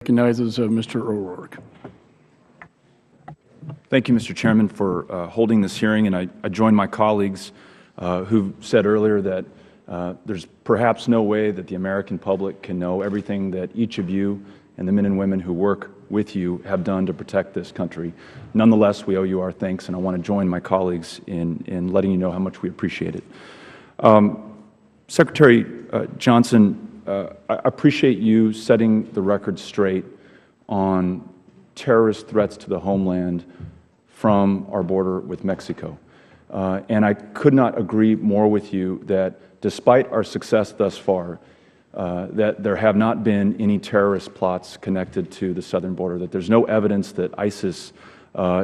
Recognizes Mr. O'Rourke. Thank you, Mr. Chairman, for holding this hearing, and I join my colleagues who said earlier that there's perhaps no way that the American public can know everything that each of you and the men and women who work with you have done to protect this country. Nonetheless, we owe you our thanks, and I want to join my colleagues in letting you know how much we appreciate it. Secretary Johnson, I appreciate you setting the record straight on terrorist threats to the homeland from our border with Mexico. And I could not agree more with you that despite our success thus far, that there have not been any terrorist plots connected to the southern border, that there's no evidence that ISIS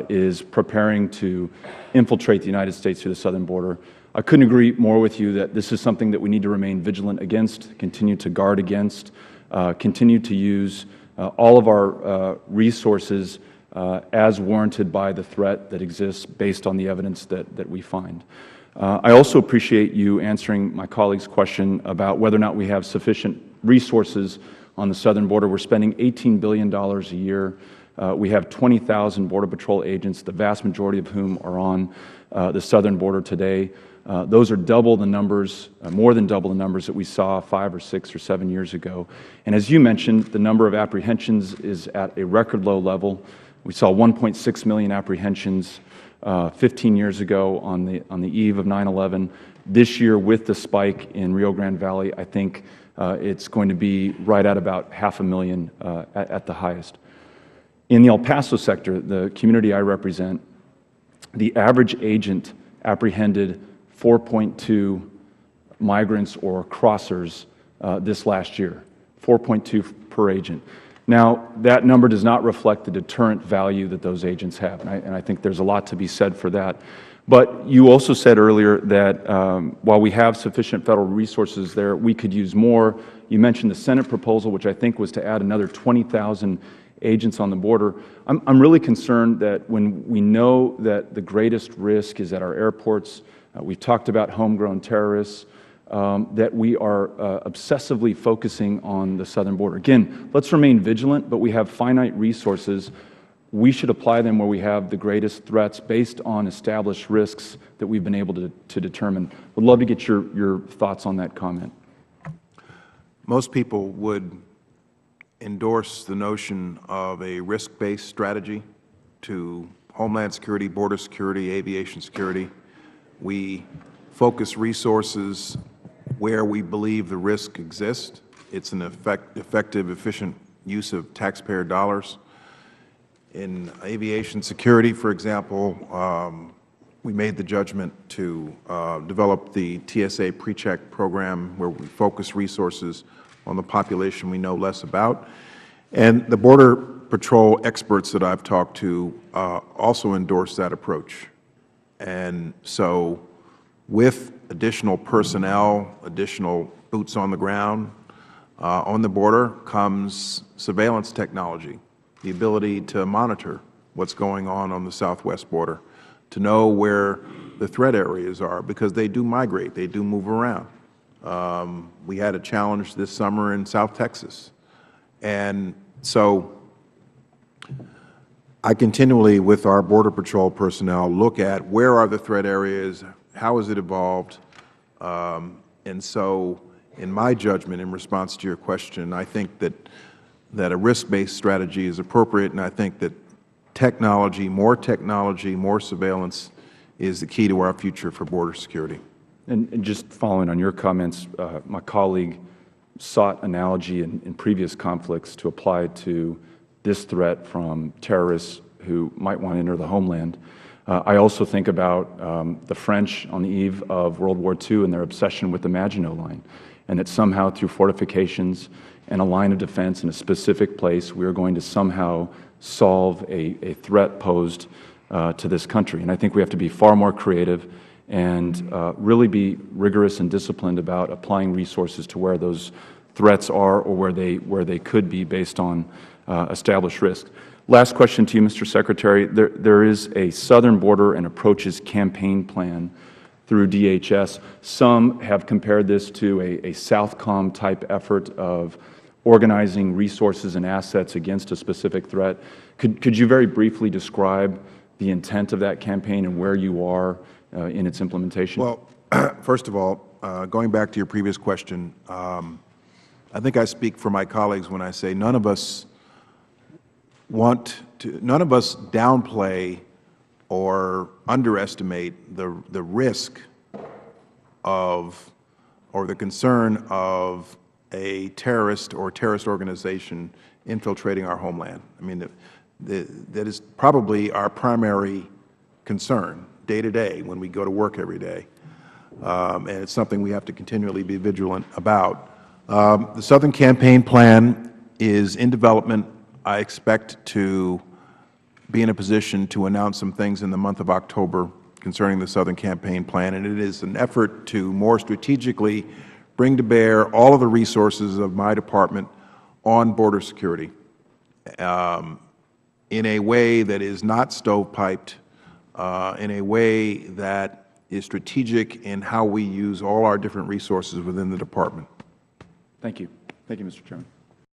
is preparing to infiltrate the United States through the southern border. I couldn't agree more with you that this is something that we need to remain vigilant against, continue to guard against, continue to use all of our resources as warranted by the threat that exists based on the evidence that we find. I also appreciate you answering my colleague's question about whether or not we have sufficient resources on the southern border. We're spending $18 billion a year. We have 20,000 Border Patrol agents, the vast majority of whom are on the southern border today. Those are double the numbers, more than double the numbers that we saw 5 or 6 or 7 years ago. And as you mentioned, the number of apprehensions is at a record low level. We saw 1.6 million apprehensions 15 years ago on the eve of 9/11. This year, with the spike in Rio Grande Valley, I think it's going to be right at about 500,000 at the highest. In the El Paso sector, the community I represent, the average agent apprehended 4.2 migrants or crossers this last year, 4.2 per agent. Now, that number does not reflect the deterrent value that those agents have, and I think there's a lot to be said for that. But you also said earlier that while we have sufficient federal resources there, we could use more. You mentioned the Senate proposal, which I think was to add another 20,000 agents on the border. I'm really concerned that when we know that the greatest risk is at our airports, we've talked about homegrown terrorists, that we are obsessively focusing on the southern border. Again, let's remain vigilant, but we have finite resources. We should apply them where we have the greatest threats based on established risks that we've been able to determine. Would love to get your thoughts on that comment. Most people would endorse the notion of a risk-based strategy to Homeland Security, border security, aviation security. We focus resources where we believe the risk exists. It's an effective, efficient use of taxpayer dollars. In aviation security, for example, we made the judgment to develop the TSA PreCheck program where we focus resources on the population we know less about. And the Border Patrol experts that I've talked to also endorse that approach. And so with additional personnel, additional boots on the ground on the border comes surveillance technology, the ability to monitor what's going on the southwest border, to know where the threat areas are, because they do migrate, they do move around. We had a challenge this summer in South Texas. And so I continually, with our Border Patrol personnel, look at where are the threat areas, how has it evolved. And so in my judgment, in response to your question, I think that a risk-based strategy is appropriate, and I think that technology, more surveillance is the key to our future for border security. And just following on your comments, my colleague sought analogy in previous conflicts to apply to this threat from terrorists who might want to enter the homeland. I also think about the French on the eve of World War II and their obsession with the Maginot Line, and that somehow through fortifications and a line of defense in a specific place, we are going to somehow solve a threat posed to this country. And I think we have to be far more creative and really be rigorous and disciplined about applying resources to where those threats are or where they could be based on established risks. Last question to you, Mr. Secretary. There is a Southern Border and Approaches campaign plan through DHS. Some have compared this to a Southcom type effort of organizing resources and assets against a specific threat. Could you very briefly describe the intent of that campaign and where you are in its implementation? Well, first of all, going back to your previous question, I think I speak for my colleagues when I say none of us downplay or underestimate the risk of or the concern of a terrorist or terrorist organization infiltrating our homeland. I mean, that is probably our primary concern day to day when we go to work every day, and it's something we have to continually be vigilant about. The Southern Campaign Plan is in development. I expect to be in a position to announce some things in the month of October concerning the Southern Campaign Plan, and it is an effort to more strategically bring to bear all of the resources of my department on border security in a way that is not stovepiped, in a way that is strategic in how we use all our different resources within the department. Thank you. Thank you, Mr. Chairman.